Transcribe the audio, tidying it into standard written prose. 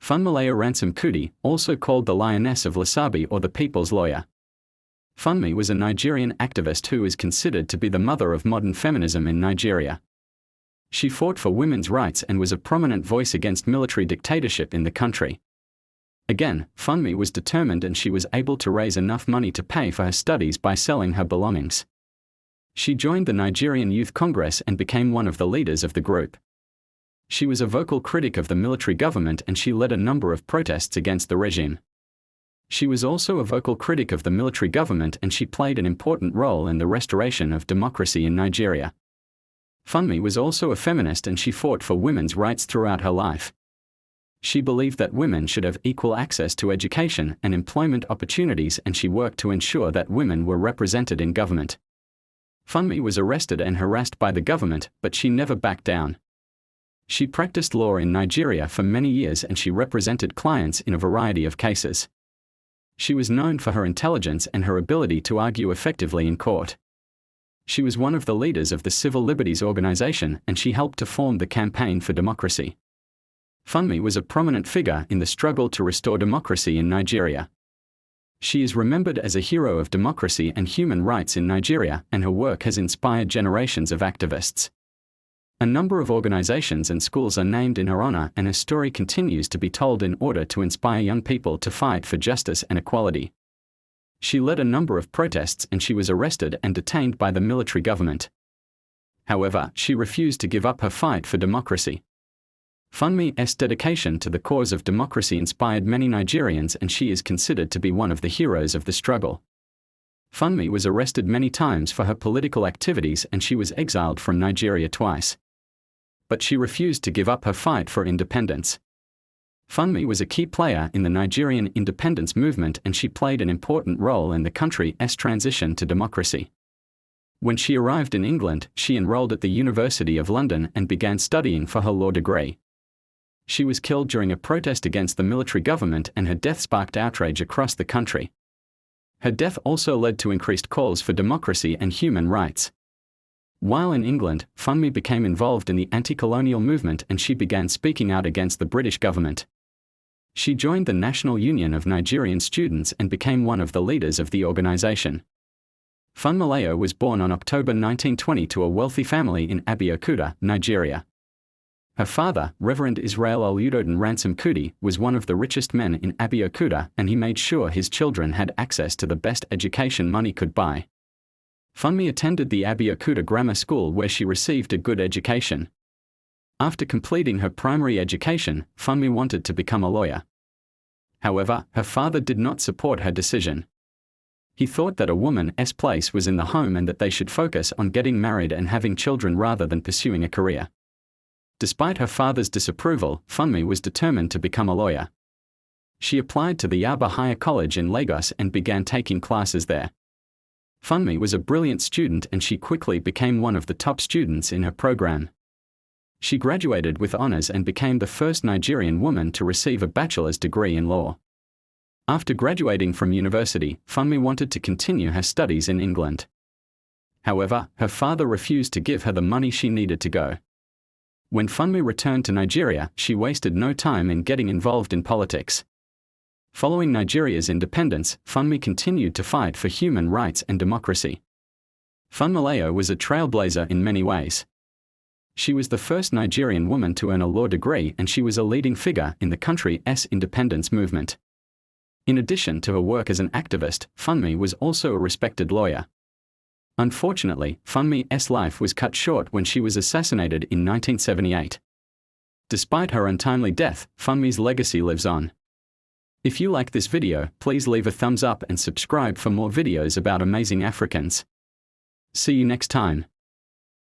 Funmilayo Ransome-Kuti, also called the Lioness of Lasabi or the People's Lawyer. Funmi was a Nigerian activist who is considered to be the mother of modern feminism in Nigeria. She fought for women's rights and was a prominent voice against military dictatorship in the country. Again, Funmi was determined and she was able to raise enough money to pay for her studies by selling her belongings. She joined the Nigerian Youth Congress and became one of the leaders of the group. She was a vocal critic of the military government and she led a number of protests against the regime. She was also a vocal critic of the military government and she played an important role in the restoration of democracy in Nigeria. Funmi was also a feminist and she fought for women's rights throughout her life. She believed that women should have equal access to education and employment opportunities and she worked to ensure that women were represented in government. Funmi was arrested and harassed by the government, but she never backed down. She practiced law in Nigeria for many years and she represented clients in a variety of cases. She was known for her intelligence and her ability to argue effectively in court. She was one of the leaders of the Civil Liberties Organization and she helped to form the Campaign for Democracy. Funmi was a prominent figure in the struggle to restore democracy in Nigeria. She is remembered as a hero of democracy and human rights in Nigeria, and her work has inspired generations of activists. A number of organizations and schools are named in her honor, and her story continues to be told in order to inspire young people to fight for justice and equality. She led a number of protests and she was arrested and detained by the military government. However, she refused to give up her fight for democracy. Funmi's dedication to the cause of democracy inspired many Nigerians and she is considered to be one of the heroes of the struggle. Funmi was arrested many times for her political activities and she was exiled from Nigeria twice. But she refused to give up her fight for independence. Funmi was a key player in the Nigerian independence movement and she played an important role in the country's transition to democracy. When she arrived in England, she enrolled at the University of London and began studying for her law degree. She was killed during a protest against the military government and her death sparked outrage across the country. Her death also led to increased calls for democracy and human rights. While in England, Funmi became involved in the anti-colonial movement and she began speaking out against the British government. She joined the National Union of Nigerian Students and became one of the leaders of the organization. Funmilayo was born on October 1920 to a wealthy family in Abeokuta, Nigeria. Her father, Reverend Israel Oludoden Ransome-Kuti, was one of the richest men in Abeokuta and he made sure his children had access to the best education money could buy. Funmi attended the Abeokuta Grammar School where she received a good education. After completing her primary education, Funmi wanted to become a lawyer. However, her father did not support her decision. He thought that a woman's place was in the home and that they should focus on getting married and having children rather than pursuing a career. Despite her father's disapproval, Funmi was determined to become a lawyer. She applied to the Yaba Higher College in Lagos and began taking classes there. Funmi was a brilliant student and she quickly became one of the top students in her program. She graduated with honors and became the first Nigerian woman to receive a bachelor's degree in law. After graduating from university, Funmi wanted to continue her studies in England. However, her father refused to give her the money she needed to go. When Funmi returned to Nigeria, she wasted no time in getting involved in politics. Following Nigeria's independence, Funmi continued to fight for human rights and democracy. Funmilayo was a trailblazer in many ways. She was the first Nigerian woman to earn a law degree and she was a leading figure in the country's independence movement. In addition to her work as an activist, Funmi was also a respected lawyer. Unfortunately, Funmi's life was cut short when she was assassinated in 1978. Despite her untimely death, Funmi's legacy lives on. If you like this video, please leave a thumbs up and subscribe for more videos about amazing Africans. See you next time.